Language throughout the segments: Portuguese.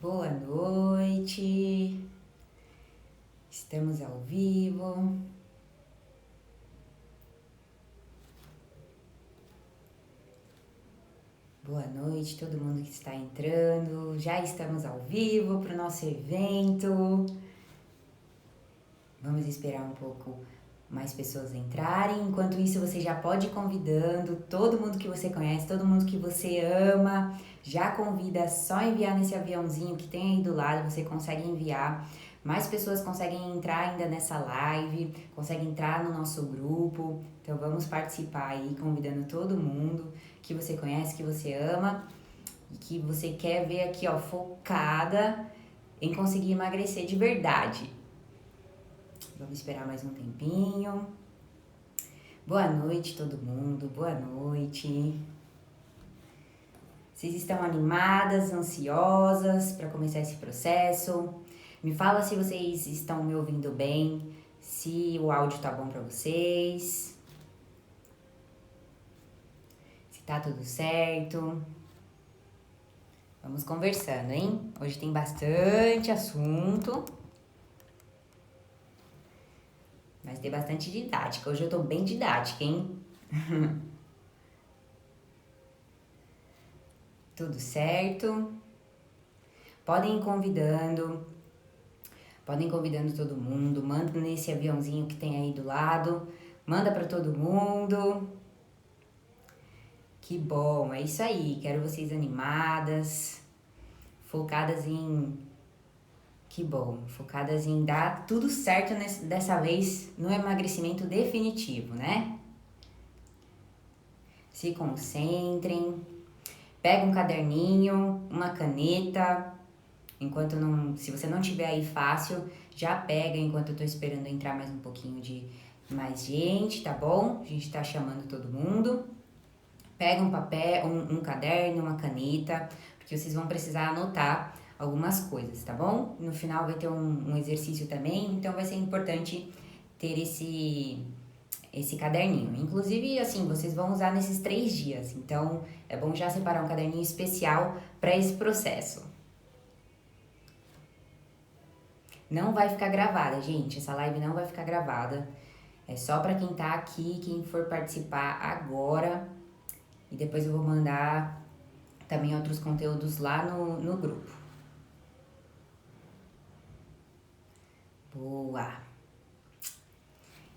Boa noite, estamos ao vivo. Boa noite, todo mundo que está entrando. Já estamos ao vivo para o nosso evento. Vamos esperar um pouco mais pessoas entrarem. Enquanto isso, você já pode ir convidando todo mundo que você conhece, todo mundo que você ama. Já convida, é só enviar nesse aviãozinho que tem aí do lado, você consegue enviar. Mais pessoas conseguem entrar ainda nessa live, conseguem entrar no nosso grupo. Então vamos participar aí, convidando todo mundo que você conhece, que você ama e que você quer ver aqui, ó, focada em conseguir emagrecer de verdade. Vamos esperar mais um tempinho. Boa noite, todo mundo. Boa noite. Vocês estão animadas, ansiosas para começar esse processo? Me fala se vocês estão me ouvindo bem, se o áudio tá bom para vocês, se tá tudo certo. Vamos conversando, hein? Hoje tem bastante assunto. Mas tem bastante didática. Hoje eu tô bem didática, hein? Tudo certo? Podem ir convidando todo mundo. Manda nesse aviãozinho que tem aí do lado. Manda para todo mundo. Que bom, é isso aí. Quero vocês animadas, focadas em... Que bom, focadas em dar tudo certo dessa vez no emagrecimento definitivo, né? Se concentrem, pega um caderninho, uma caneta, enquanto não, se você não tiver aí fácil, já pega enquanto eu tô esperando entrar mais um pouquinho de mais gente, tá bom? A gente tá chamando todo mundo. Pega um papel, um caderno, uma caneta, porque vocês vão precisar anotar algumas coisas, tá bom? No final vai ter um exercício também, então vai ser importante ter esse caderninho. Inclusive, assim, vocês vão usar nesses 3 dias, então é bom já separar um caderninho especial para esse processo. Não vai ficar gravada, gente, essa live não vai ficar gravada. É só para quem tá aqui, quem for participar agora, e depois eu vou mandar também outros conteúdos lá no grupo. Boa!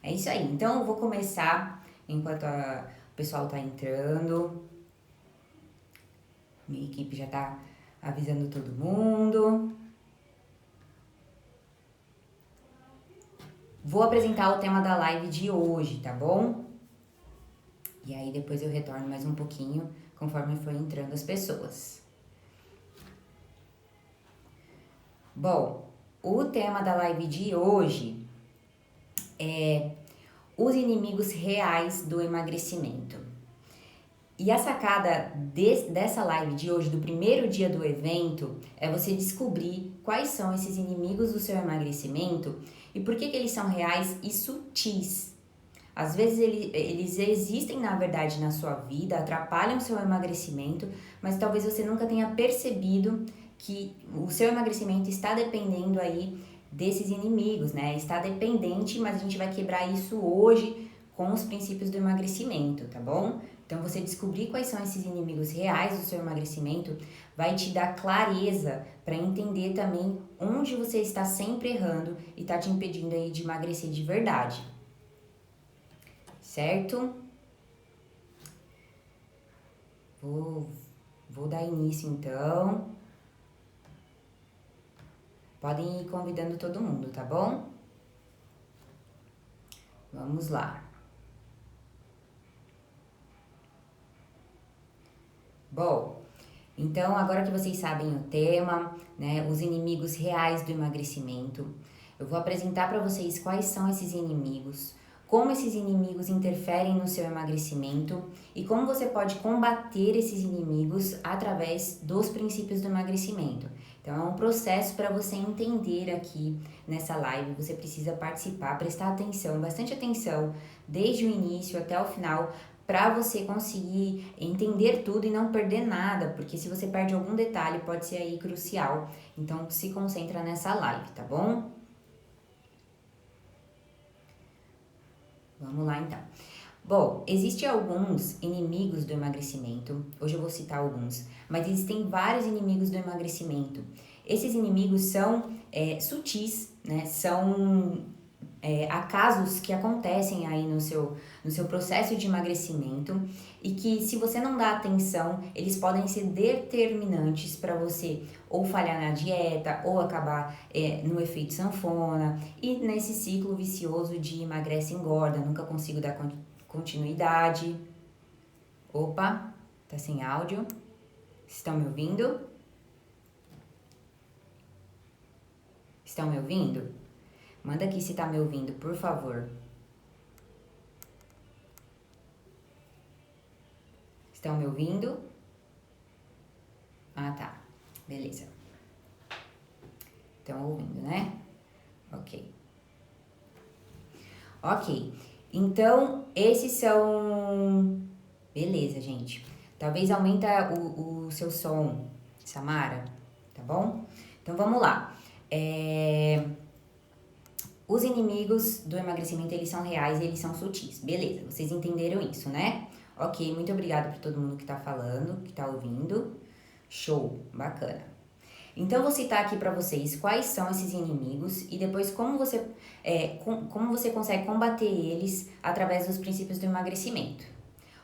É isso aí. Então, eu vou começar enquanto o pessoal tá entrando. Minha equipe já tá avisando todo mundo. Vou apresentar o tema da live de hoje, tá bom? E aí, depois eu retorno mais um pouquinho, conforme for entrando as pessoas. Bom, o tema da live de hoje é os inimigos reais do emagrecimento. E a sacada dessa live de hoje, do primeiro dia do evento, é você descobrir quais são esses inimigos do seu emagrecimento e por que eles são reais e sutis. Às vezes eles existem na verdade na sua vida, atrapalham o seu emagrecimento, mas talvez você nunca tenha percebido que o seu emagrecimento está dependendo aí desses inimigos, né? Está dependente, mas a gente vai quebrar isso hoje com os princípios do emagrecimento, tá bom? Então, você descobrir quais são esses inimigos reais do seu emagrecimento vai te dar clareza para entender também onde você está sempre errando e está te impedindo aí de emagrecer de verdade. Certo? Vou dar início então. Podem ir convidando todo mundo, tá bom? Vamos lá. Bom, então agora que vocês sabem o tema, né, os inimigos reais do emagrecimento, eu vou apresentar para vocês quais são esses inimigos, como esses inimigos interferem no seu emagrecimento e como você pode combater esses inimigos através dos princípios do emagrecimento. Então é um processo para você entender aqui nessa live, você precisa participar, prestar atenção, bastante atenção, desde o início até o final, para você conseguir entender tudo e não perder nada, porque se você perde algum detalhe pode ser aí crucial. Então se concentra nessa live, tá bom? Vamos lá então. Bom, existem alguns inimigos do emagrecimento, hoje eu vou citar alguns, mas existem vários inimigos do emagrecimento. Esses inimigos são sutis, né? São acasos que acontecem aí no seu processo de emagrecimento e que, se você não dá atenção, eles podem ser determinantes para você ou falhar na dieta ou acabar no efeito sanfona e nesse ciclo vicioso de emagrece e engorda, nunca consigo dar continuidade. Opa, tá sem áudio. Estão me ouvindo? Estão me ouvindo? Manda aqui se tá me ouvindo, por favor. Estão me ouvindo? Ah, tá. Beleza. Estão ouvindo, né? Ok. Ok. Então, esses são... Beleza, gente. Talvez aumenta o seu som, Samara, tá bom? Então, vamos lá. Os inimigos do emagrecimento, eles são reais e eles são sutis. Beleza, vocês entenderam isso, né? Ok, muito obrigada por todo mundo que tá falando, que tá ouvindo. Show, bacana. Então, eu vou citar aqui para vocês quais são esses inimigos e depois como você consegue combater eles através dos princípios do emagrecimento.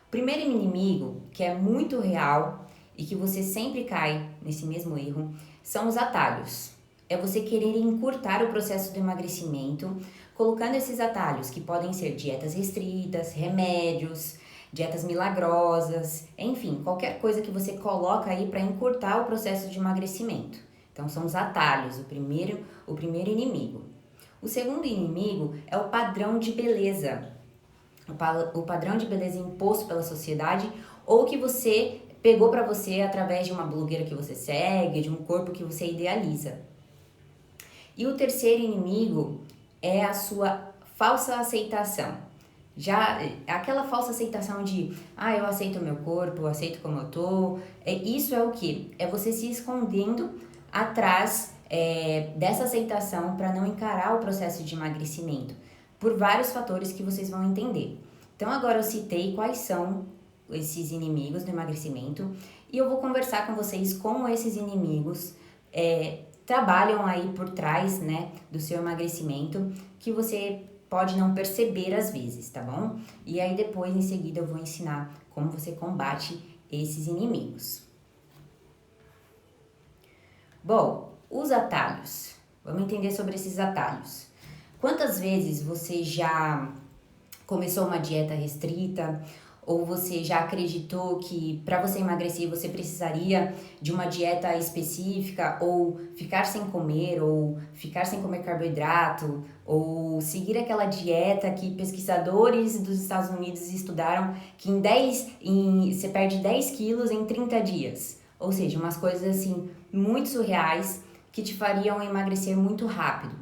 O primeiro inimigo, que é muito real e que você sempre cai nesse mesmo erro, são os atalhos. É você querer encurtar o processo do emagrecimento, colocando esses atalhos, que podem ser dietas restritas, remédios, dietas milagrosas, enfim, qualquer coisa que você coloca aí para encurtar o processo de emagrecimento. Então, são os atalhos, o primeiro inimigo. O segundo inimigo é o padrão de beleza. O padrão de beleza imposto pela sociedade ou que você pegou para você através de uma blogueira que você segue, de um corpo que você idealiza. E o terceiro inimigo é a sua falsa aceitação. Já aquela falsa aceitação de, eu aceito o meu corpo, eu aceito como eu tô. Isso é o quê? É você se escondendo atrás dessa aceitação para não encarar o processo de emagrecimento, por vários fatores que vocês vão entender. Então agora eu citei quais são esses inimigos do emagrecimento e eu vou conversar com vocês como esses inimigos trabalham aí por trás, né, do seu emagrecimento, que você pode não perceber às vezes, tá bom? E aí depois, em seguida, eu vou ensinar como você combate esses inimigos. Bom, os atalhos. Vamos entender sobre esses atalhos. Quantas vezes você já começou uma dieta restrita ou você já acreditou que para você emagrecer você precisaria de uma dieta específica ou ficar sem comer ou ficar sem comer carboidrato ou seguir aquela dieta que pesquisadores dos Estados Unidos estudaram que você perde 10 quilos em 30 dias. Ou seja, umas coisas assim muito surreais que te fariam emagrecer muito rápido.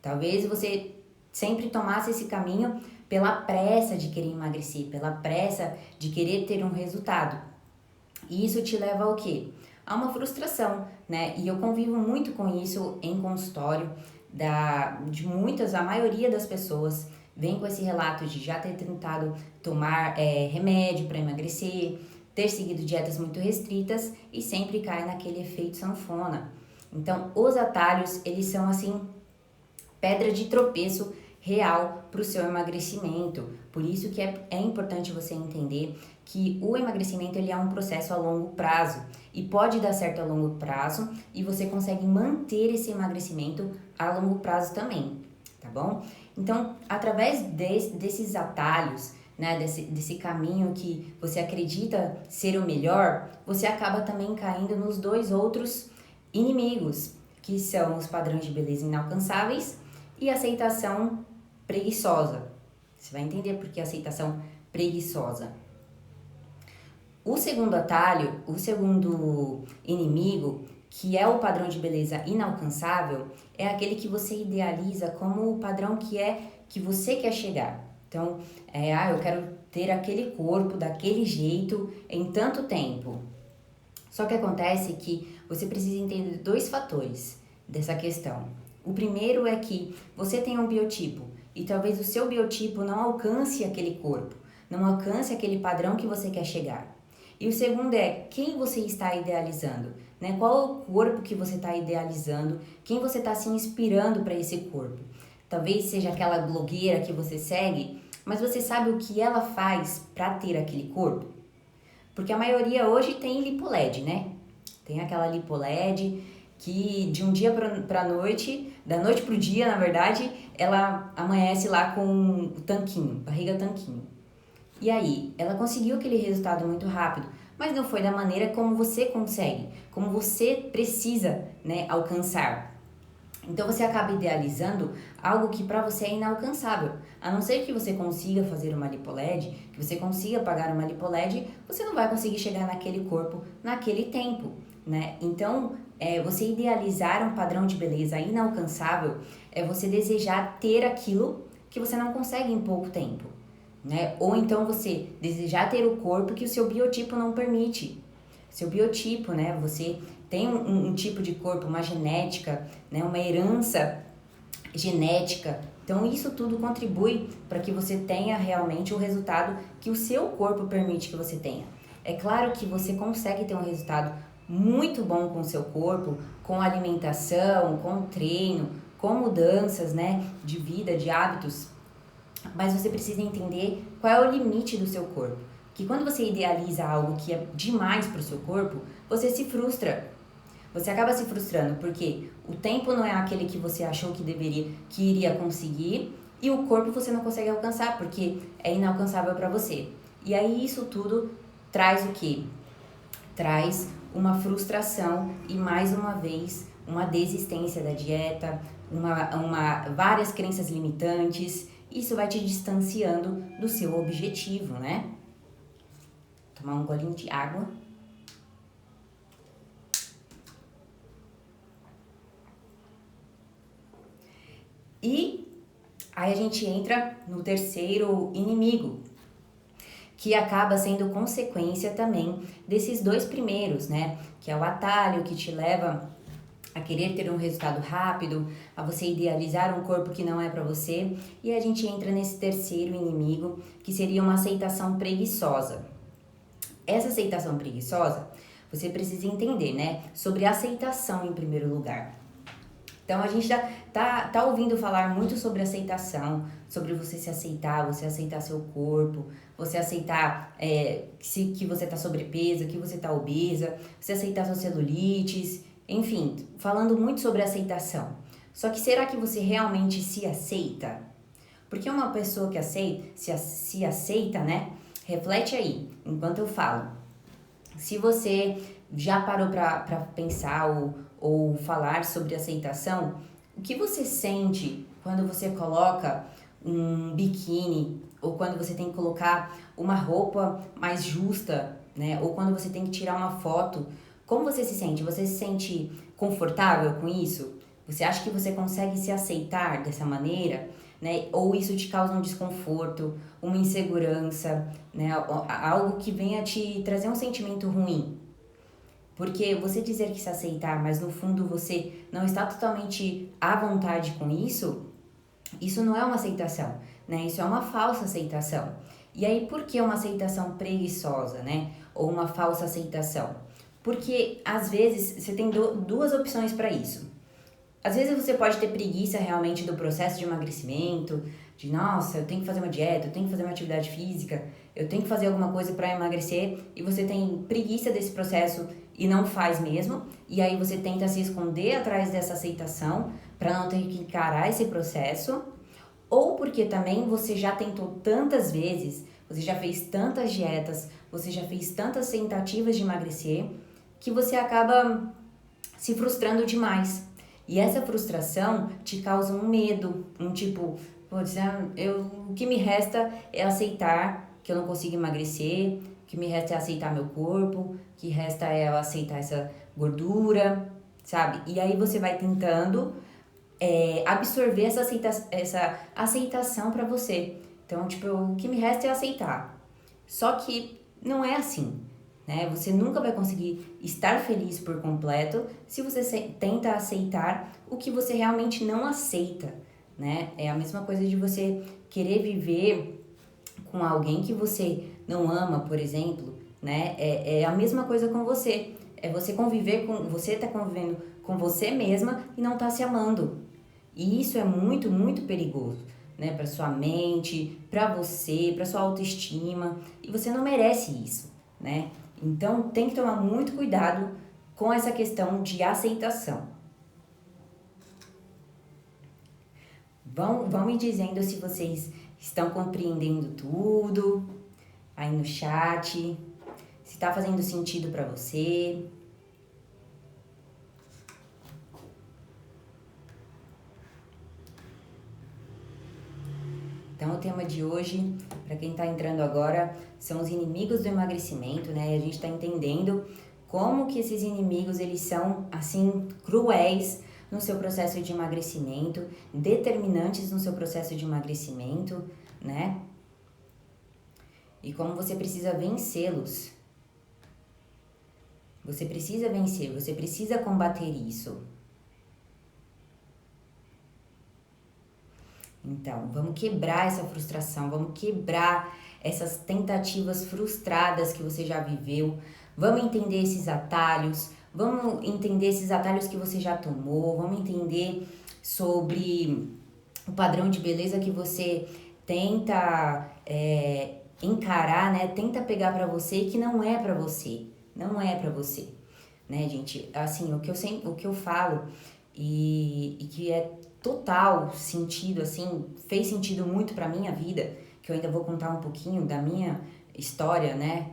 Talvez você sempre tomasse esse caminho pela pressa de querer emagrecer, pela pressa de querer ter um resultado. E isso te leva ao quê? A uma frustração, né? E eu convivo muito com isso em consultório, a maioria das pessoas vem com esse relato de já ter tentado tomar remédio para emagrecer, ter seguido dietas muito restritas e sempre cai naquele efeito sanfona. Então, os atalhos, eles são assim, pedra de tropeço real para o seu emagrecimento. Por isso que é importante você entender que o emagrecimento ele é um processo a longo prazo e pode dar certo a longo prazo e você consegue manter esse emagrecimento a longo prazo também, tá bom? Então, através desses atalhos, né, desse caminho que você acredita ser o melhor, você acaba também caindo nos dois outros inimigos, que são os padrões de beleza inalcançáveis e a aceitação preguiçosa. Você vai entender por que aceitação preguiçosa. O segundo atalho, o segundo inimigo, que é o padrão de beleza inalcançável, é aquele que você idealiza como o padrão que você quer chegar. Então, eu quero ter aquele corpo daquele jeito em tanto tempo. Só que acontece que você precisa entender dois fatores dessa questão. O primeiro é que você tem um biotipo e talvez o seu biotipo não alcance aquele corpo, não alcance aquele padrão que você quer chegar. E o segundo é quem você está idealizando, né? Qual é o corpo que você está idealizando, quem você está se inspirando para esse corpo. Talvez seja aquela blogueira que você segue, mas você sabe o que ela faz para ter aquele corpo? Porque a maioria hoje tem lipo-LED, né? Tem aquela lipo-LED que de um dia para noite, da noite pro dia, na verdade, ela amanhece lá com o tanquinho, barriga tanquinho. E aí, ela conseguiu aquele resultado muito rápido, mas não foi da maneira como você consegue, como você precisa, né, alcançar. Então você acaba idealizando algo que para você é inalcançável. A não ser que você consiga fazer uma lipo-LED, que você consiga pagar uma lipo-LED, você não vai conseguir chegar naquele corpo naquele tempo, né? Então, você idealizar um padrão de beleza inalcançável é você desejar ter aquilo que você não consegue em pouco tempo, né? Ou então você desejar ter o corpo que o seu biotipo não permite. Seu biotipo, né? Você tem um tipo de corpo, uma genética, né? Uma herança genética. Então isso tudo contribui para que você tenha realmente o resultado que o seu corpo permite que você tenha. É claro que você consegue ter um resultado muito bom com o seu corpo, com alimentação, com treino, com mudanças, né, de vida, de hábitos, mas você precisa entender qual é o limite do seu corpo. Que quando você idealiza algo que é demais para o seu corpo, você se frustra. Você acaba se frustrando porque o tempo não é aquele que você achou que iria conseguir, e o corpo você não consegue alcançar porque é inalcançável para você. E aí isso tudo traz o quê? Traz uma frustração e mais uma vez uma desistência da dieta, várias crenças limitantes. Isso vai te distanciando do seu objetivo, né? Tomar um golinho de água. E aí a gente entra no terceiro inimigo, que acaba sendo consequência também desses dois primeiros, né? Que é o atalho que te leva a querer ter um resultado rápido, a você idealizar um corpo que não é para você. E a gente entra nesse terceiro inimigo, que seria uma aceitação preguiçosa. Essa aceitação preguiçosa, você precisa entender, né? Sobre aceitação em primeiro lugar. Então a gente já tá ouvindo falar muito sobre aceitação, sobre você se aceitar, você aceitar seu corpo, você aceitar que você tá sobrepeso, que você tá obesa, você aceitar suas celulites, enfim, falando muito sobre aceitação. Só que será que você realmente se aceita? Porque uma pessoa que se aceita, né? Reflete aí, enquanto eu falo. Se você já parou para pensar ou falar sobre aceitação, o que você sente quando você coloca um biquíni ou quando você tem que colocar uma roupa mais justa, né? Ou quando você tem que tirar uma foto, como você se sente? Você se sente confortável com isso? Você acha que você consegue se aceitar dessa maneira, né? Ou isso te causa um desconforto, uma insegurança, né? Algo que venha te trazer um sentimento ruim? Porque você dizer que se aceitar, mas no fundo você não está totalmente à vontade com isso não é uma aceitação, né? Isso é uma falsa aceitação. E aí, por que uma aceitação preguiçosa, né? Ou uma falsa aceitação? Porque, às vezes, você tem duas opções para isso. Às vezes você pode ter preguiça realmente do processo de emagrecimento, de nossa, eu tenho que fazer uma dieta, eu tenho que fazer uma atividade física, eu tenho que fazer alguma coisa para emagrecer, e você tem preguiça desse processo e não faz mesmo, e aí você tenta se esconder atrás dessa aceitação para não ter que encarar esse processo, ou porque também você já tentou tantas vezes, você já fez tantas dietas, você já fez tantas tentativas de emagrecer, que você acaba se frustrando demais. E essa frustração te causa um medo, um tipo, o que me resta é aceitar que eu não consigo emagrecer, o que me resta é aceitar meu corpo, o que resta é eu aceitar essa gordura, sabe? E aí você vai tentando absorver essa aceitação pra você. Então, tipo, o que me resta é aceitar. Só que não é assim, né? Você nunca vai conseguir estar feliz por completo se você tenta aceitar o que você realmente não aceita, né? É a mesma coisa de você querer viver com alguém que você não ama, por exemplo, né? É a mesma coisa com você. É você conviver com... Você tá convivendo com você mesma e não tá se amando. E isso é muito, muito perigoso, né? Para sua mente, para você, para sua autoestima. E você não merece isso, né? Então tem que tomar muito cuidado com essa questão de aceitação. Vão me dizendo se vocês estão compreendendo tudo aí no chat, se tá fazendo sentido para você. Então, o tema de hoje, para quem está entrando agora, são os inimigos do emagrecimento, né? E a gente está entendendo como que esses inimigos, eles são, assim, cruéis no seu processo de emagrecimento, determinantes no seu processo de emagrecimento, né? E como você precisa vencê-los. Você precisa vencer, você precisa combater isso. Então, vamos quebrar essa frustração, vamos quebrar essas tentativas frustradas que você já viveu, vamos entender esses atalhos, vamos entender esses atalhos que você já tomou, vamos entender sobre o padrão de beleza que você tenta encarar, né? Tenta pegar pra você e que não é pra você, não é pra você, né, gente? Assim, o que eu falo e que é total sentido, assim, fez sentido muito pra minha vida, que eu ainda vou contar um pouquinho da minha história, né,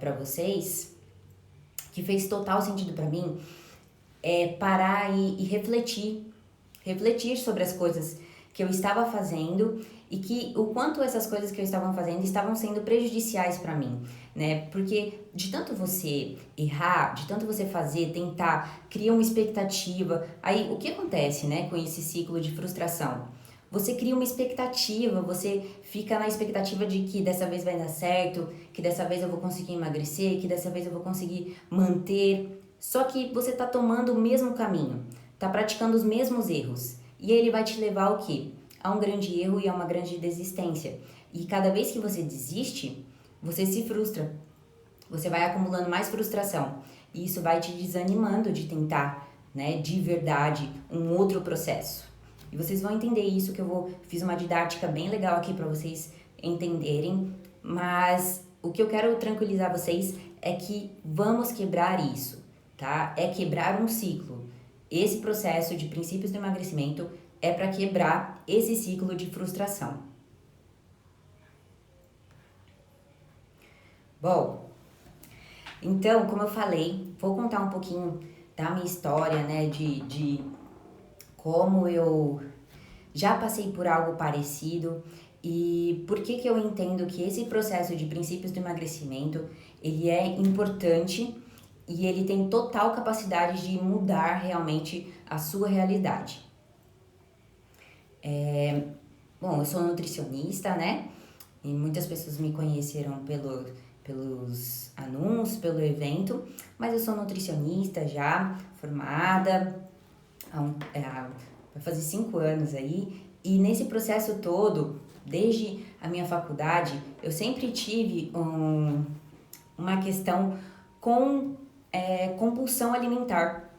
pra vocês, que fez total sentido pra mim, é parar e refletir sobre as coisas que eu estava fazendo e que o quanto essas coisas que eu estava fazendo estavam sendo prejudiciais para mim, né? Porque de tanto você errar, de tanto você fazer, tentar, cria uma expectativa. Aí o que acontece, né, com esse ciclo de frustração? Você cria uma expectativa, você fica na expectativa de que dessa vez vai dar certo, que dessa vez eu vou conseguir emagrecer, que dessa vez eu vou conseguir manter. Só que você tá tomando o mesmo caminho, tá praticando os mesmos erros. E ele vai te levar ao quê? A um grande erro e a uma grande desistência. E cada vez que você desiste, você se frustra. Você vai acumulando mais frustração. E isso vai te desanimando de tentar, né, de verdade, um outro processo. E vocês vão entender isso, que fiz uma didática bem legal aqui para vocês entenderem. Mas o que eu quero tranquilizar vocês é que vamos quebrar isso, tá? É quebrar um ciclo. Esse processo de princípios do emagrecimento é para quebrar esse ciclo de frustração. Bom, então, como eu falei, vou contar um pouquinho da minha história, né, de como eu já passei por algo parecido e por que eu entendo que esse processo de princípios do emagrecimento, ele é importante e ele tem total capacidade de mudar realmente a sua realidade. Bom, eu sou nutricionista, né? E muitas pessoas me conheceram pelos anúncios, pelo evento, mas eu sou nutricionista já, formada, vai fazer 5 anos aí, e nesse processo todo, desde a minha faculdade, eu sempre tive uma questão com compulsão alimentar,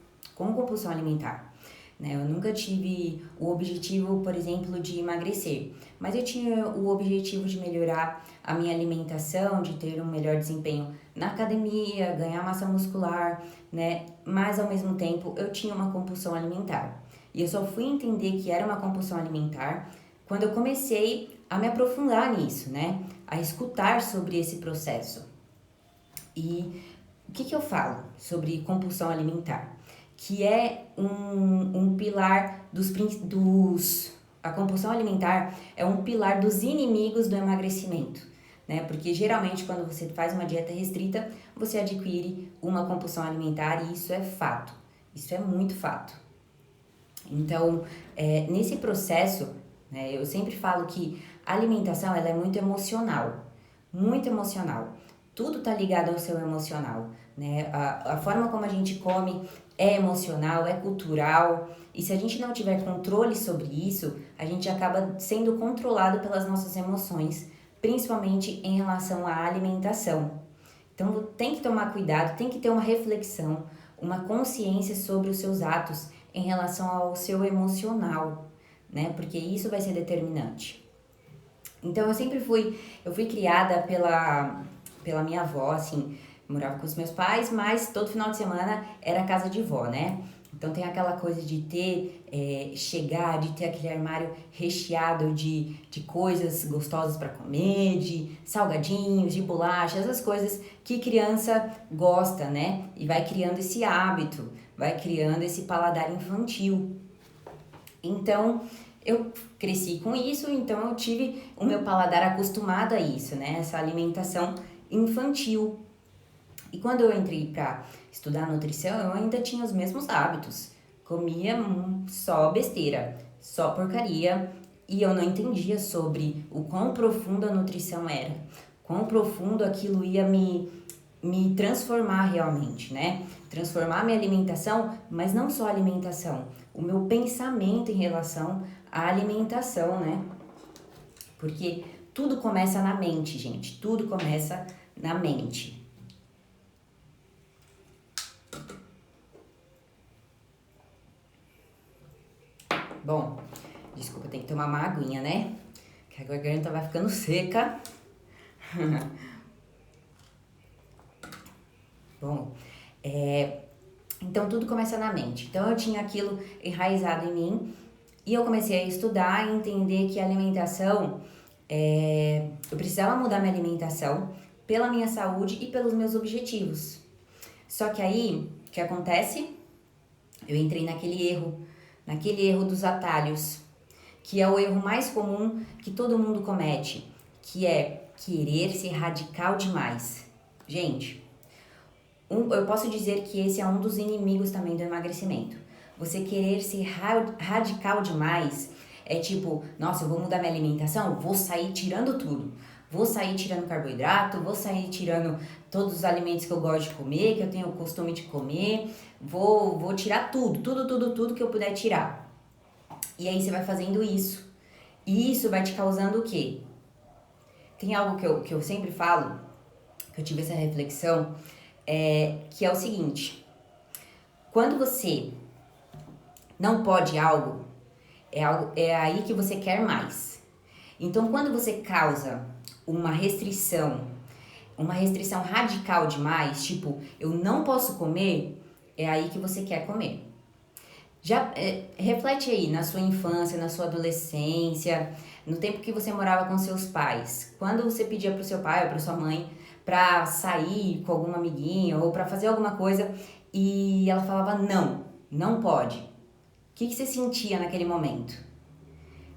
né? Eu nunca tive o objetivo, por exemplo, de emagrecer, mas eu tinha o objetivo de melhorar a minha alimentação, de ter um melhor desempenho na academia, ganhar massa muscular, né? Mas ao mesmo tempo eu tinha uma compulsão alimentar. E eu só fui entender que era uma compulsão alimentar quando eu comecei a me aprofundar nisso, né? A escutar sobre esse processo. E o que eu falo sobre compulsão alimentar? Que é um pilar a compulsão alimentar é um pilar dos inimigos do emagrecimento, né? Porque geralmente quando você faz uma dieta restrita, você adquire uma compulsão alimentar e isso é fato. Isso é muito fato. Então, nesse processo, né, eu sempre falo que a alimentação ela é muito emocional. muito emocional. Tudo tá ligado ao seu emocional, né? A forma como a gente come é emocional, é cultural. E se a gente não tiver controle sobre isso, a gente acaba sendo controlado pelas nossas emoções, principalmente em relação à alimentação. Então tem que tomar cuidado, tem que ter uma reflexão, uma consciência sobre os seus atos em relação ao seu emocional, né? Porque isso vai ser determinante. Então eu fui criada pela minha avó, assim, morava com os meus pais, mas todo final de semana era casa de vó, né? Então tem aquela coisa de chegar, de ter aquele armário recheado de coisas gostosas para comer, de salgadinhos, de bolachas, essas coisas que criança gosta, né? E vai criando esse hábito, vai criando esse paladar infantil. Então, eu cresci com isso, então eu tive o meu paladar acostumado a isso, né? Essa alimentação infantil. E quando eu entrei para estudar nutrição, eu ainda tinha os mesmos hábitos. Comia só besteira, só porcaria, e eu não entendia sobre o quão profundo a nutrição era, quão profundo aquilo ia me transformar realmente, né? Transformar minha alimentação, mas não só a alimentação, o meu pensamento em relação à alimentação, né? Porque tudo começa na mente, gente, tudo começa na mente. Bom, desculpa, tem que tomar uma aguinha, né? Que a garganta vai ficando seca. Bom, então tudo começa na mente. Então eu tinha aquilo enraizado em mim e eu comecei a estudar e entender que a alimentação, eu precisava mudar minha alimentação pela minha saúde e pelos meus objetivos. Só que aí, o que acontece? Eu entrei naquele erro dos atalhos, que é o erro mais comum que todo mundo comete, que é querer ser radical demais. Gente, eu posso dizer que esse é um dos inimigos também do emagrecimento. Você querer ser radical demais é tipo, nossa, eu vou mudar minha alimentação, vou sair tirando tudo. Vou sair tirando carboidrato, vou sair tirando todos os alimentos que eu gosto de comer, que eu tenho o costume de comer, vou tirar tudo que eu puder tirar. E aí você vai fazendo isso. E isso vai te causando o quê? Tem algo que eu sempre falo, que eu tive essa reflexão, que é o seguinte: quando você não pode algo, é aí que você quer mais. Então, quando você causa uma restrição radical demais, tipo, eu não posso comer, é aí que você quer comer. Já reflete aí na sua infância, na sua adolescência, no tempo que você morava com seus pais. Quando você pedia pro seu pai ou pra sua mãe pra sair com alguma amiguinha ou pra fazer alguma coisa e ela falava não, não pode. O que você sentia naquele momento?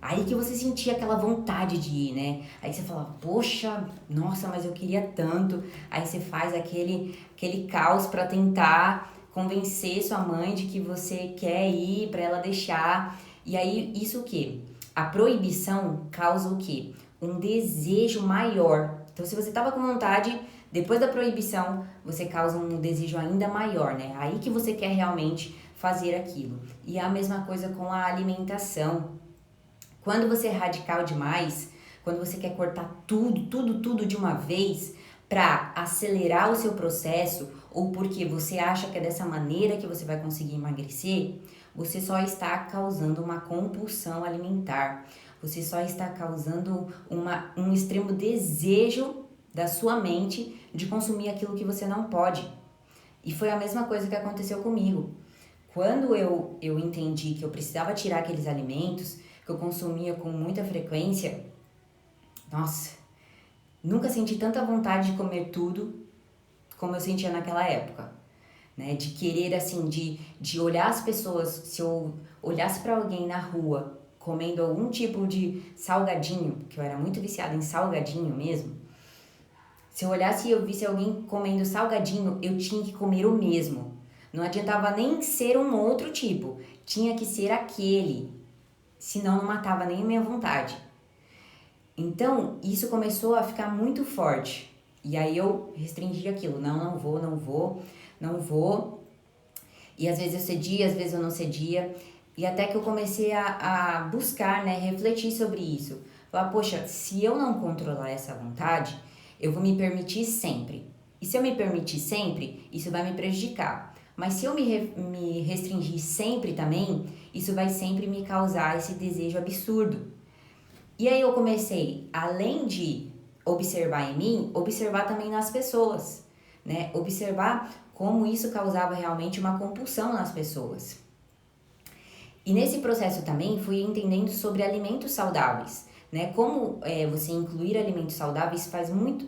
Aí que você sentia aquela vontade de ir, né? Aí você falava, poxa, nossa, mas eu queria tanto. Aí você faz aquele caos pra tentar convencer sua mãe de que você quer ir, pra ela deixar. E aí, isso o quê? A proibição causa o quê? Um desejo maior. Então, se você tava com vontade, depois da proibição, você causa um desejo ainda maior, né? Aí que você quer realmente fazer aquilo. E é a mesma coisa com a alimentação. Quando você é radical demais, quando você quer cortar tudo de uma vez para acelerar o seu processo ou porque você acha que é dessa maneira que você vai conseguir emagrecer, você só está causando uma compulsão alimentar. Você só está causando um extremo desejo da sua mente de consumir aquilo que você não pode. E foi a mesma coisa que aconteceu comigo. Quando eu entendi que eu precisava tirar aqueles alimentos que eu consumia com muita frequência, nossa, nunca senti tanta vontade de comer tudo como eu sentia naquela época, né? De querer, assim, de olhar as pessoas, se eu olhasse para alguém na rua comendo algum tipo de salgadinho, que eu era muito viciada em salgadinho mesmo, se eu olhasse e eu visse alguém comendo salgadinho, eu tinha que comer o mesmo. Não adiantava nem ser um outro tipo, tinha que ser aquele, senão não matava nem a minha vontade. Então, isso começou a ficar muito forte. E aí eu restringi aquilo. Não vou. E às vezes eu cedia, às vezes eu não cedia. E até que eu comecei a buscar, né, refletir sobre isso. Falar, poxa, se eu não controlar essa vontade, eu vou me permitir sempre. E se eu me permitir sempre, isso vai me prejudicar. Mas se eu me restringir sempre também, isso vai sempre me causar esse desejo absurdo. E aí eu comecei, além de observar em mim, observar também nas pessoas, né? Observar como isso causava realmente uma compulsão nas pessoas. E nesse processo também fui entendendo sobre alimentos saudáveis, né? Como você incluir alimentos saudáveis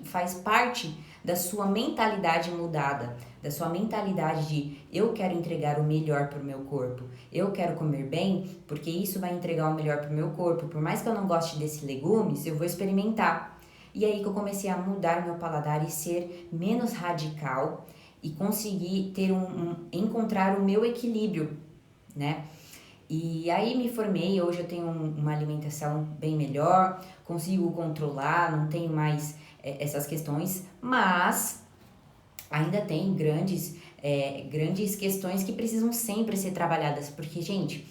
faz parte da sua mentalidade mudada, da sua mentalidade de eu quero entregar o melhor para o meu corpo, eu quero comer bem, porque isso vai entregar o melhor para o meu corpo. Por mais que eu não goste desses legumes, eu vou experimentar. E aí que eu comecei a mudar meu paladar e ser menos radical e conseguir ter encontrar o meu equilíbrio, né? E aí me formei, hoje eu tenho uma alimentação bem melhor, consigo controlar, não tenho mais essas questões, mas ainda tem grandes questões que precisam sempre ser trabalhadas, porque, gente,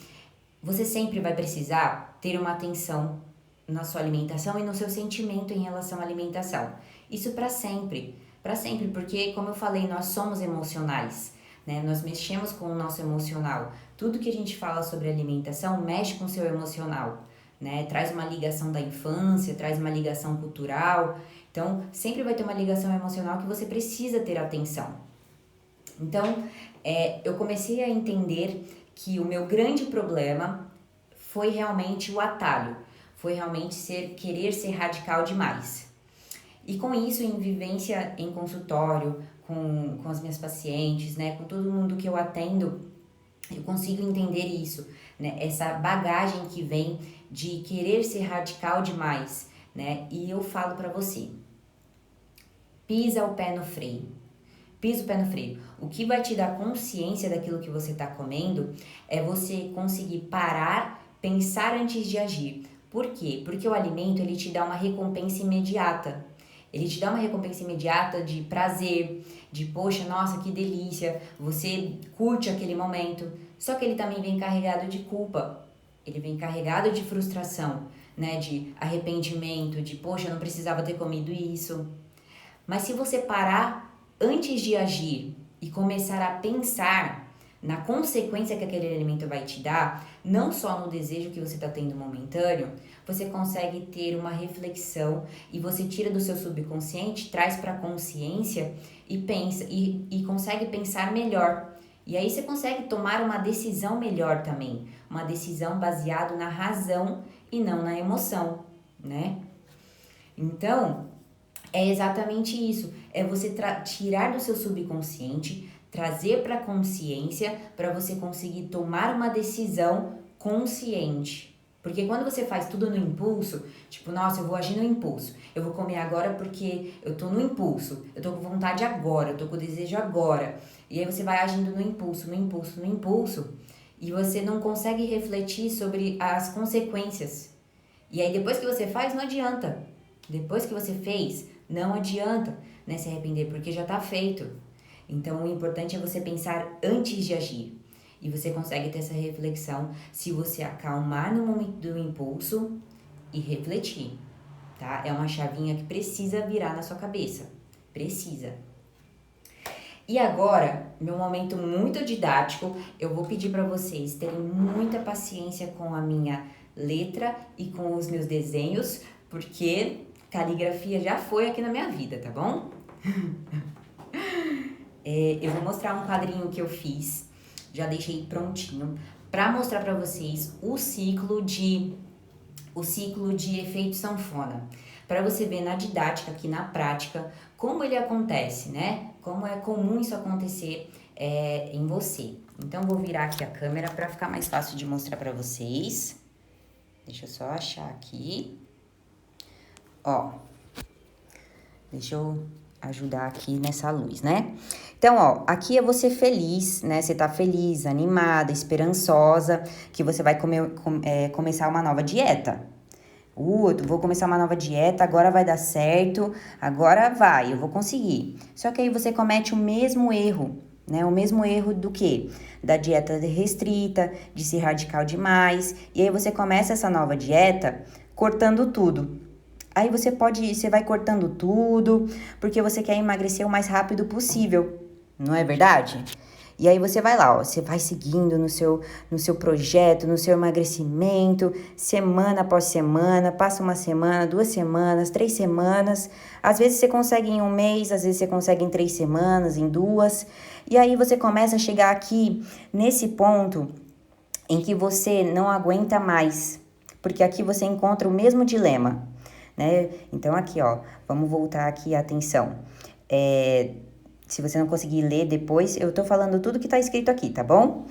você sempre vai precisar ter uma atenção na sua alimentação e no seu sentimento em relação à alimentação. Isso para sempre, porque, como eu falei, nós somos emocionais, né? Nós mexemos com o nosso emocional. Tudo que a gente fala sobre alimentação mexe com o seu emocional, né? Traz uma ligação da infância, traz uma ligação cultural. Então, sempre vai ter uma ligação emocional que você precisa ter atenção. Então, eu comecei a entender que o meu grande problema foi realmente o atalho, foi realmente querer ser radical demais. E com isso, em vivência em consultório, com as minhas pacientes, né, com todo mundo que eu atendo, eu consigo entender isso, né, essa bagagem que vem de querer ser radical demais, né, e eu falo pra você, pisa o pé no freio. Pisa o pé no freio. O que vai te dar consciência daquilo que você está comendo é você conseguir parar, pensar antes de agir. Por quê? Porque o alimento, ele te dá uma recompensa imediata. Ele te dá uma recompensa imediata de prazer, de poxa, nossa, que delícia, você curte aquele momento. Só que ele também vem carregado de culpa, ele vem carregado de frustração, né? De arrependimento, de poxa, eu não precisava ter comido isso. Mas se você parar antes de agir e começar a pensar na consequência que aquele alimento vai te dar, não só no desejo que você está tendo momentâneo, você consegue ter uma reflexão e você tira do seu subconsciente, traz para a consciência e pensa e consegue pensar melhor. E aí você consegue tomar uma decisão melhor também, uma decisão baseada na razão e não na emoção, né? Então, é exatamente isso, é você tirar do seu subconsciente, trazer para a consciência para você conseguir tomar uma decisão consciente. Porque quando você faz tudo no impulso, tipo, nossa, eu vou agir no impulso, eu vou comer agora porque eu tô no impulso, eu tô com vontade agora, eu tô com desejo agora. E aí você vai agindo no impulso, e você não consegue refletir sobre as consequências. E aí depois que você faz, não adianta. Depois que você fez, não adianta, né, se arrepender, porque já tá feito. Então, o importante é você pensar antes de agir. E você consegue ter essa reflexão se você acalmar no momento do impulso e refletir, tá? É uma chavinha que precisa virar na sua cabeça. Precisa. E agora, meu momento muito didático, eu vou pedir para vocês terem muita paciência com a minha letra e com os meus desenhos, porque caligrafia já foi aqui na minha vida, tá bom? Eu vou mostrar um quadrinho que eu fiz, já deixei prontinho, para mostrar para vocês o ciclo de efeito sanfona, para você ver na didática, aqui na prática, como ele acontece, né? Como é comum isso acontecer em você. Então, vou virar aqui a câmera para ficar mais fácil de mostrar para vocês. Deixa eu só achar aqui. Ó, deixa eu ajudar aqui nessa luz, né? Então, ó, aqui é você feliz, né? Você tá feliz, animada, esperançosa, que você vai começar uma nova dieta, Eu vou começar uma nova dieta, agora vai dar certo, agora vai, eu vou conseguir. Só que aí você comete o mesmo erro, né? O mesmo erro do quê? Da dieta restrita, de ser radical demais. E aí você começa essa nova dieta cortando tudo. Aí você vai cortando tudo, porque você quer emagrecer o mais rápido possível, não é verdade? E aí você vai lá, ó, você vai seguindo no seu projeto, no seu emagrecimento, semana após semana, passa uma semana, 2 semanas, 3 semanas. Às vezes você consegue em um mês, às vezes você consegue em 3 semanas, em 2. E aí você começa a chegar aqui nesse ponto em que você não aguenta mais, porque aqui você encontra o mesmo dilema, né? Então aqui, ó, vamos voltar aqui a atenção. Se você não conseguir ler depois, eu tô falando tudo que tá escrito aqui, tá bom?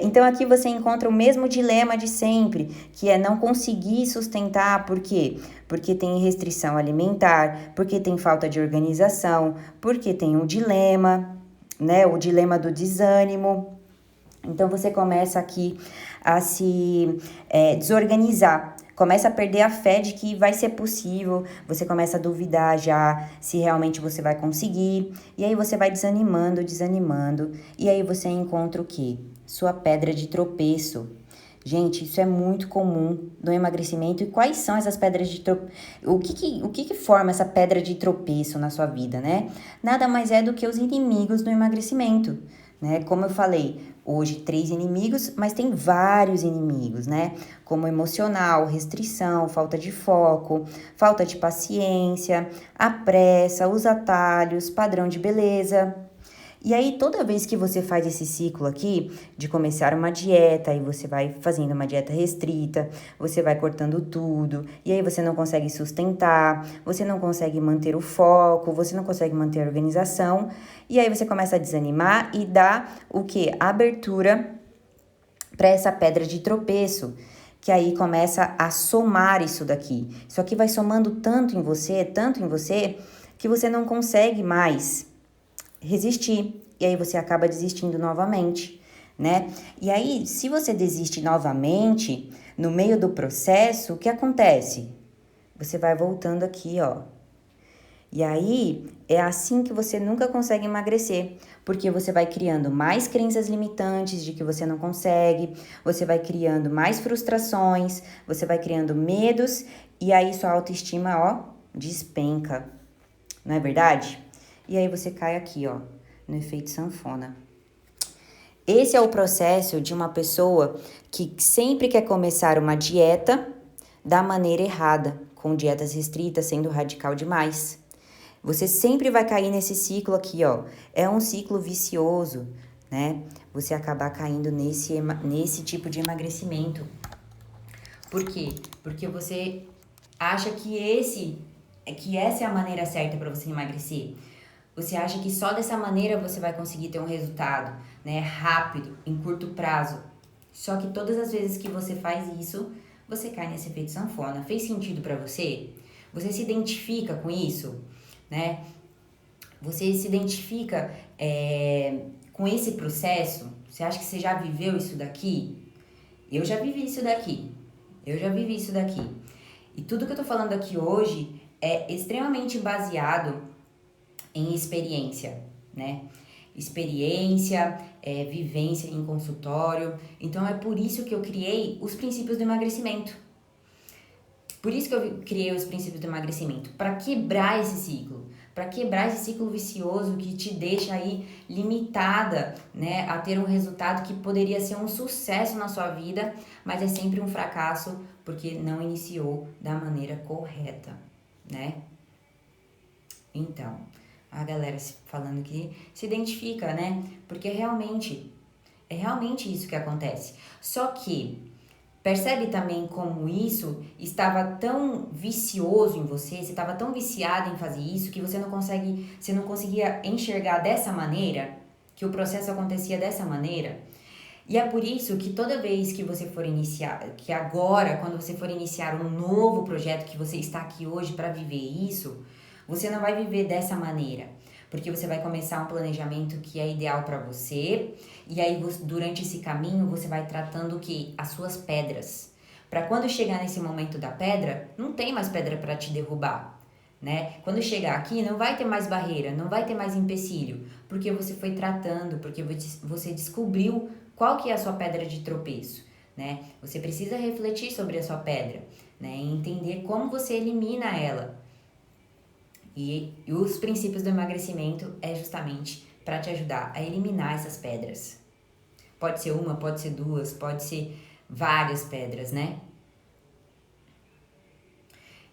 Então aqui você encontra o mesmo dilema de sempre, que é não conseguir sustentar, por quê? Porque tem restrição alimentar, porque tem falta de organização, porque tem um dilema, né? O dilema do desânimo. Então você começa aqui a se desorganizar, começa a perder a fé de que vai ser possível, você começa a duvidar já se realmente você vai conseguir, e aí você vai desanimando, desanimando, e aí você encontra o quê? Sua pedra de tropeço. Gente, isso é muito comum no emagrecimento. E quais são essas pedras de tropeço? O que forma essa pedra de tropeço na sua vida, né? Nada mais é do que os inimigos do emagrecimento, né? Como eu falei, hoje 3 inimigos, mas tem vários inimigos, né? Como emocional, restrição, falta de foco, falta de paciência, a pressa, os atalhos, padrão de beleza. E aí, toda vez que você faz esse ciclo aqui, de começar uma dieta, aí você vai fazendo uma dieta restrita, você vai cortando tudo, e aí você não consegue sustentar, você não consegue manter o foco, você não consegue manter a organização, e aí você começa a desanimar e dá o quê? Abertura para essa pedra de tropeço, que aí começa a somar isso daqui. Isso aqui vai somando tanto em você, que você não consegue mais resistir, e aí você acaba desistindo novamente, né? E aí, se você desiste novamente, no meio do processo, o que acontece? Você vai voltando aqui, ó. E aí, é assim que você nunca consegue emagrecer, porque você vai criando mais crenças limitantes de que você não consegue, você vai criando mais frustrações, você vai criando medos, e aí sua autoestima, ó, despenca, não é verdade? E aí você cai aqui, ó, no efeito sanfona. Esse é o processo de uma pessoa que sempre quer começar uma dieta da maneira errada, com dietas restritas, sendo radical demais. Você sempre vai cair nesse ciclo aqui, ó. É um ciclo vicioso, né? Você acabar caindo nesse tipo de emagrecimento. Por quê? Porque você acha que essa é a maneira certa para você emagrecer. Você acha que só dessa maneira você vai conseguir ter um resultado, né, rápido, em curto prazo. Só que todas as vezes que você faz isso, você cai nesse efeito sanfona. Fez sentido para você? Você se identifica com isso, né? Você se identifica com esse processo? Você acha que você já viveu isso daqui? Eu já vivi isso daqui. E tudo que eu tô falando aqui hoje é extremamente baseado em experiência, né? Experiência, vivência em consultório. Então, é por isso que eu criei os princípios do emagrecimento. Por isso que eu criei os princípios do emagrecimento. Para quebrar esse ciclo. Para quebrar esse ciclo vicioso que te deixa aí limitada, né? A ter um resultado que poderia ser um sucesso na sua vida, mas é sempre um fracasso porque não iniciou da maneira correta, né? Então, a galera falando que se identifica, né? Porque é realmente isso que acontece. Só que percebe também como isso estava tão vicioso em você, você estava tão viciada em fazer isso que você não conseguia enxergar dessa maneira, que o processo acontecia dessa maneira. E é por isso que toda vez que você for iniciar, que agora, quando você for iniciar um novo projeto, que você está aqui hoje para viver isso, você não vai viver dessa maneira, porque você vai começar um planejamento que é ideal para você, e aí durante esse caminho você vai tratando o que? As suas pedras. para quando chegar nesse momento da pedra, não tem mais pedra para te derrubar, né? Quando chegar aqui, não vai ter mais barreira, não vai ter mais empecilho, porque você foi tratando, porque você descobriu qual que é a sua pedra de tropeço, né? Você precisa refletir sobre a sua pedra, né? E entender como você elimina ela. E os princípios do emagrecimento é justamente para te ajudar a eliminar essas pedras. Pode ser uma, pode ser duas, pode ser várias pedras, né?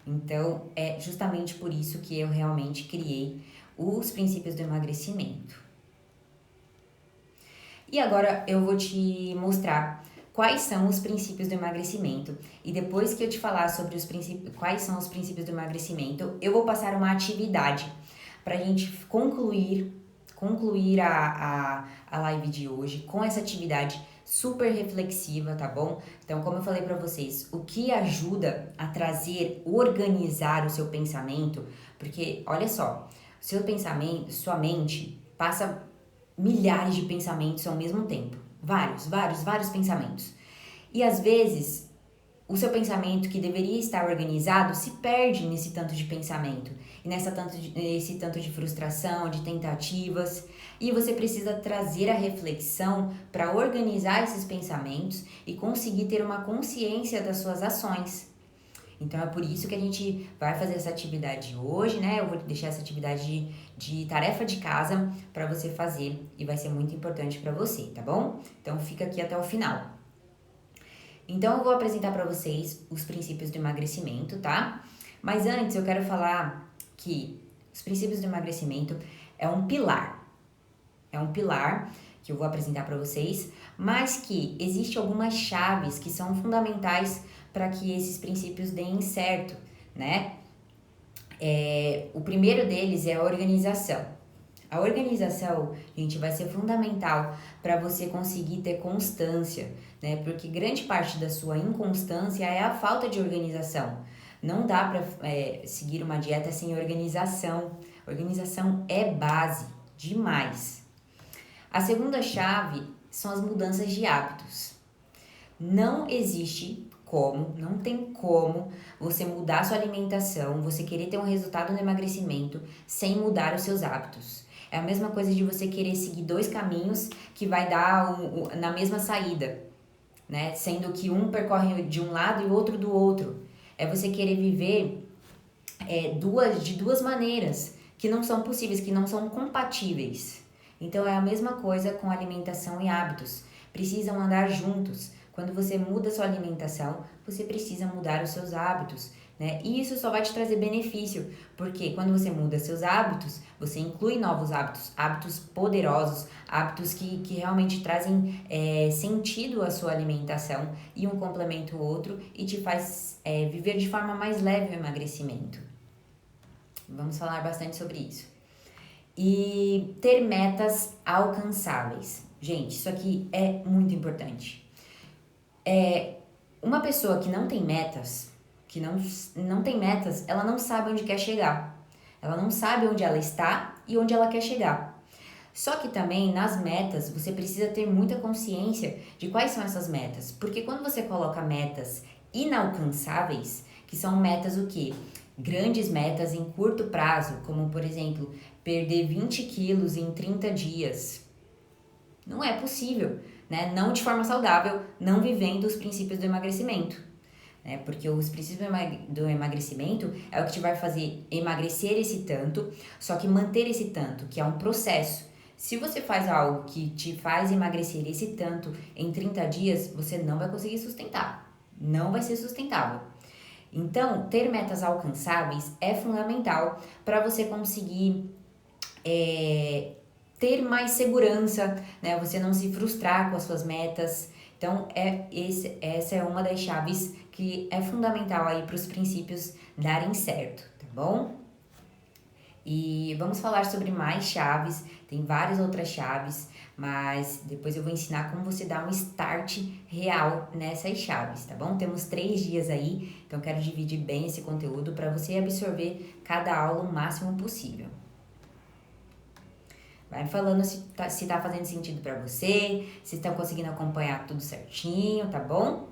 Então, é justamente por isso que eu realmente criei os princípios do emagrecimento. E agora eu vou te mostrar quais são os princípios do emagrecimento. E depois que eu te falar sobre os princípios, quais são os princípios do emagrecimento, eu vou passar uma atividade para a gente concluir a live de hoje com essa atividade super reflexiva, tá bom? Então, como eu falei para vocês, o que ajuda a organizar o seu pensamento, porque olha só, seu pensamento, sua mente passa milhares de pensamentos ao mesmo tempo, vários pensamentos. E às vezes o seu pensamento que deveria estar organizado se perde nesse tanto de pensamento e nesse tanto de frustração, de tentativas, e você precisa trazer a reflexão para organizar esses pensamentos e conseguir ter uma consciência das suas ações. Então é por isso que a gente vai fazer essa atividade hoje, né? Eu vou deixar essa atividade de tarefa de casa para você fazer e vai ser muito importante para você, tá bom? Então fica aqui até o final. Então eu vou apresentar para vocês os princípios do emagrecimento, tá? Mas antes eu quero falar que os princípios do emagrecimento é um pilar. É um pilar que eu vou apresentar para vocês, mas que existe algumas chaves que são fundamentais para que esses princípios deem certo, né? O primeiro deles é a organização. A organização, gente, vai ser fundamental para você conseguir ter constância, né? Porque grande parte da sua inconstância é a falta de organização. Não dá para seguir uma dieta sem organização. Organização é base demais. A segunda chave são as mudanças de hábitos. Não tem como você mudar sua alimentação, você querer ter um resultado no emagrecimento sem mudar os seus hábitos. É a mesma coisa de você querer seguir dois caminhos que vai dar na mesma saída, né? Sendo que um percorre de um lado e o outro do outro. É você querer viver de duas maneiras que não são possíveis, que não são compatíveis. Então é a mesma coisa com alimentação e hábitos. Precisam andar juntos. Quando você muda sua alimentação, você precisa mudar os seus hábitos, né? E isso só vai te trazer benefício, porque quando você muda seus hábitos, você inclui novos hábitos, hábitos poderosos, hábitos que realmente trazem sentido à sua alimentação e um complementa o outro e te faz viver de forma mais leve o emagrecimento. Vamos falar bastante sobre isso. E ter metas alcançáveis. Gente, isso aqui é muito importante. Uma pessoa que não tem metas, ela não sabe onde quer chegar. Ela não sabe onde ela está e onde ela quer chegar. Só que também nas metas você precisa ter muita consciência de quais são essas metas. Porque quando você coloca metas inalcançáveis, que são metas o quê? Grandes metas em curto prazo, como por exemplo, perder 20 quilos em 30 dias. Não é possível, né? Não de forma saudável, não vivendo os princípios do emagrecimento. Né? Porque os princípios do emagrecimento é o que te vai fazer emagrecer esse tanto, só que manter esse tanto, que é um processo. Se você faz algo que te faz emagrecer esse tanto em 30 dias, você não vai conseguir sustentar. Não vai ser sustentável. Então, ter metas alcançáveis é fundamental para você conseguir ter mais segurança, né? Você não se frustrar com as suas metas. Então, essa é uma das chaves que é fundamental aí para os princípios darem certo, tá bom? E vamos falar sobre mais chaves, tem várias outras chaves, mas depois eu vou ensinar como você dá um start real nessas chaves, tá bom? Temos 3 dias aí, então quero dividir bem esse conteúdo para você absorver cada aula o máximo possível. Vai me falando se tá fazendo sentido para você, se estão conseguindo acompanhar tudo certinho, tá bom?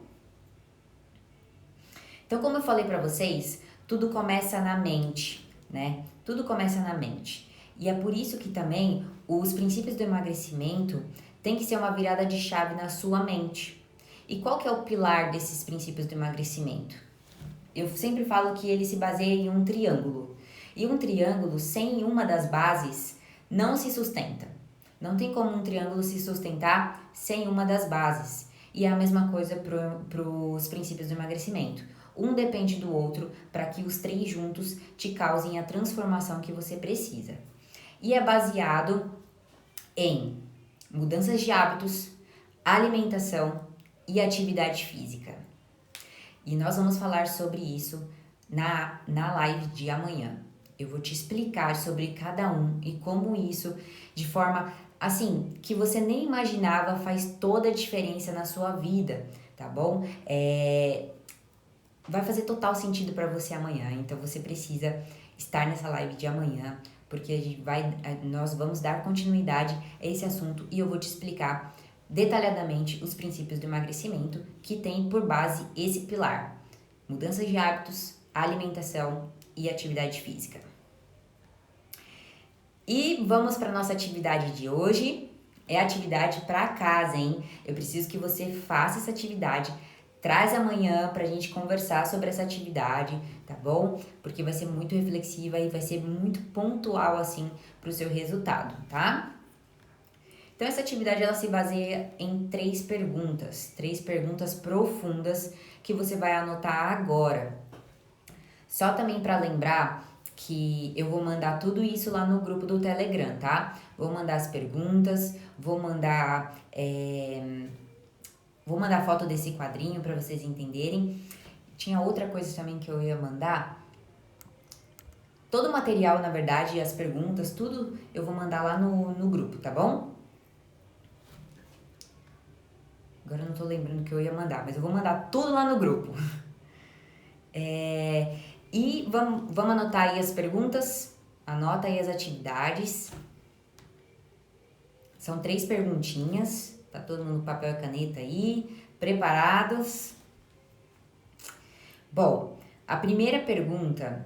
Então, como eu falei para vocês, tudo começa na mente, né? Tudo começa na mente. E é por isso que também os princípios do emagrecimento tem que ser uma virada de chave na sua mente. E qual que é o pilar desses princípios do emagrecimento? Eu sempre falo que ele se baseia em um triângulo. E um triângulo sem uma das bases não se sustenta. Não tem como um triângulo se sustentar sem uma das bases. E é a mesma coisa para os princípios do emagrecimento. Um depende do outro para que os três juntos te causem a transformação que você precisa. E é baseado em mudanças de hábitos, alimentação e atividade física. E nós vamos falar sobre isso na live de amanhã. Eu vou te explicar sobre cada um e como isso, de forma assim, que você nem imaginava, faz toda a diferença na sua vida, tá bom? Vai fazer total sentido para você amanhã, então você precisa estar nessa live de amanhã, porque nós vamos dar continuidade a esse assunto e eu vou te explicar detalhadamente os princípios do emagrecimento que tem por base esse pilar: mudanças de hábitos, alimentação e atividade física. E vamos para nossa atividade de hoje. É atividade para casa, hein? Eu preciso que você faça essa atividade. Traz amanhã pra gente conversar sobre essa atividade, tá bom? Porque vai ser muito reflexiva e vai ser muito pontual, assim, pro seu resultado, tá? Então, essa atividade, ela se baseia em três perguntas profundas que você vai anotar agora. Só também para lembrar que eu vou mandar tudo isso lá no grupo do Telegram, tá? Vou mandar as perguntas, vou mandar foto desse quadrinho para vocês entenderem. Tinha outra coisa também que eu ia mandar. Todo o material, na verdade, as perguntas, tudo eu vou mandar lá no grupo, tá bom? Agora eu não tô lembrando o que eu ia mandar, mas eu vou mandar tudo lá no grupo. E vamos anotar aí as perguntas, anota aí as atividades. São 3 perguntinhas, tá todo mundo com papel e caneta aí, preparados? Bom, a primeira pergunta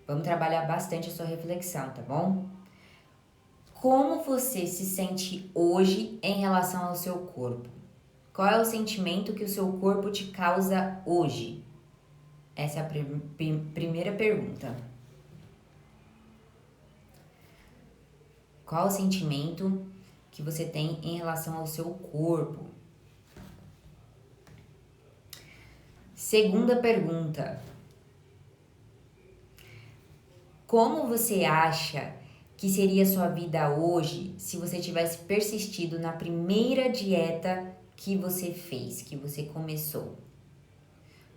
vamos trabalhar bastante a sua reflexão, tá bom? Como você se sente hoje em relação ao seu corpo? Qual é o sentimento que o seu corpo te causa hoje? Essa é a primeira pergunta. Qual o sentimento que você tem em relação ao seu corpo? Segunda pergunta. Como você acha que seria a sua vida hoje se você tivesse persistido na primeira dieta que você fez, que você começou?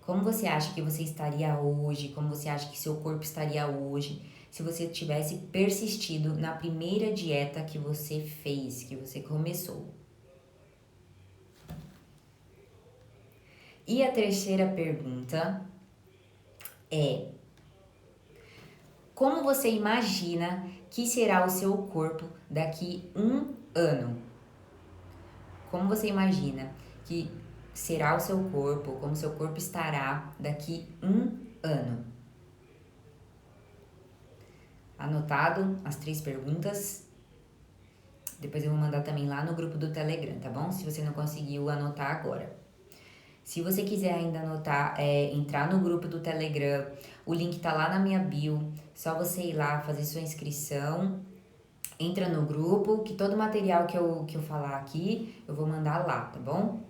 Como você acha que você estaria hoje? Como você acha que seu corpo estaria hoje se você tivesse persistido na primeira dieta que você fez, que você começou? E a terceira pergunta é: como você imagina que será o seu corpo daqui 1 ano? Como você imagina que será o seu corpo, como seu corpo estará daqui 1 ano? Anotado as 3 perguntas? Depois eu vou mandar também lá no grupo do Telegram, tá bom? Se você não conseguiu anotar agora. Se você quiser ainda anotar, entrar no grupo do Telegram, o link tá lá na minha bio. Só você ir lá, fazer sua inscrição. Entra no grupo, que todo o material que eu falar aqui, eu vou mandar lá, tá bom?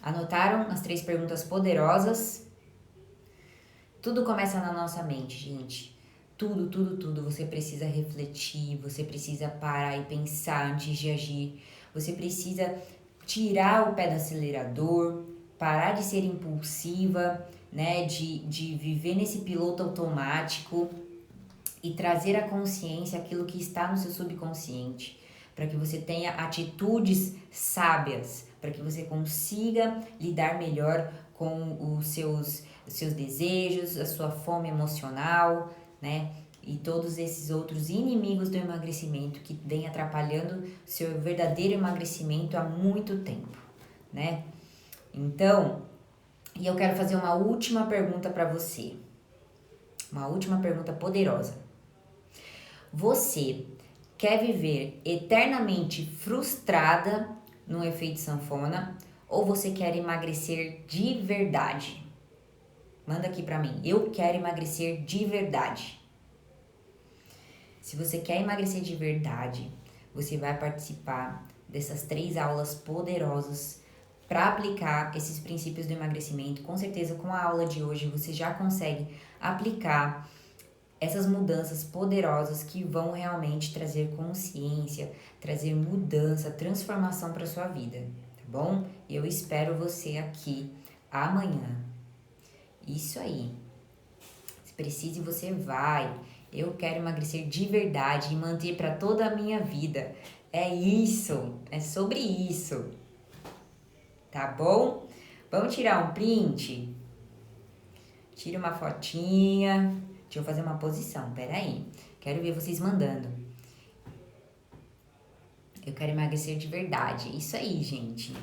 Anotaram as 3 perguntas poderosas? Tudo começa na nossa mente, gente. Tudo. Você precisa refletir, você precisa parar e pensar antes de agir. Você precisa tirar o pé do acelerador, parar de ser impulsiva, né? De viver nesse piloto automático e trazer à consciência aquilo que está no seu subconsciente, para que você tenha atitudes sábias, para que você consiga lidar melhor com os seus desejos, a sua fome emocional, né? E todos esses outros inimigos do emagrecimento que vem atrapalhando seu verdadeiro emagrecimento há muito tempo, né? Então, E eu quero fazer uma última pergunta para você. Uma última pergunta poderosa. Você quer viver eternamente frustrada no efeito sanfona ou você quer emagrecer de verdade? Manda aqui pra mim. Eu quero emagrecer de verdade. Se você quer emagrecer de verdade, você vai participar dessas 3 aulas poderosas para aplicar esses princípios do emagrecimento. Com certeza, com a aula de hoje, você já consegue aplicar essas mudanças poderosas que vão realmente trazer consciência, trazer mudança, transformação para sua vida, tá bom? Eu espero você aqui amanhã. Isso aí. Se precise, você vai. Eu quero emagrecer de verdade e manter para toda a minha vida. É isso, é sobre isso. Tá bom? Vamos tirar um print? Tira uma fotinha. Deixa eu fazer uma posição, peraí. Quero ver vocês mandando. Eu quero emagrecer de verdade. Isso aí, gente.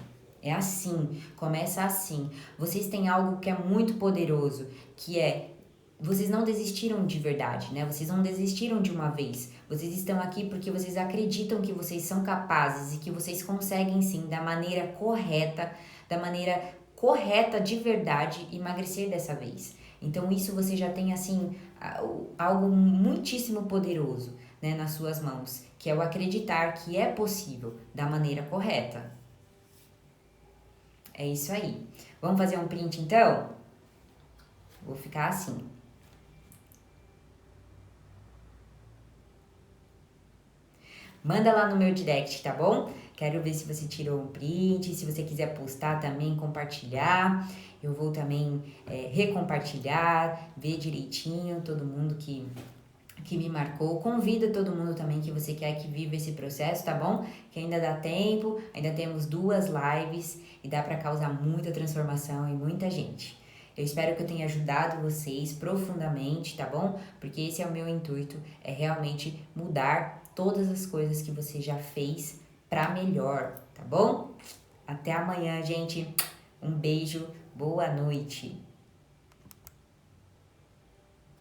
É assim, começa assim. Vocês têm algo que é muito poderoso, que é vocês não desistiram de verdade, né? Vocês não desistiram de uma vez. Vocês estão aqui porque vocês acreditam que vocês são capazes e que vocês conseguem sim, da maneira correta de verdade, emagrecer dessa vez. Então isso você já tem assim algo muitíssimo poderoso, né, nas suas mãos, que é o acreditar que é possível da maneira correta. É isso aí. Vamos fazer um print então? Vou ficar assim. Manda lá no meu direct, tá bom? Quero ver se você tirou um print, se você quiser postar também, compartilhar. Eu vou também recompartilhar, ver direitinho todo mundo que me marcou. Convida todo mundo também que você quer que viva esse processo, tá bom? Que ainda dá tempo, ainda temos 2 lives e dá para causar muita transformação em muita gente. Eu espero que eu tenha ajudado vocês profundamente, tá bom? Porque esse é o meu intuito, é realmente mudar todas as coisas que você já fez para melhor, tá bom? Até amanhã, gente. Um beijo, boa noite.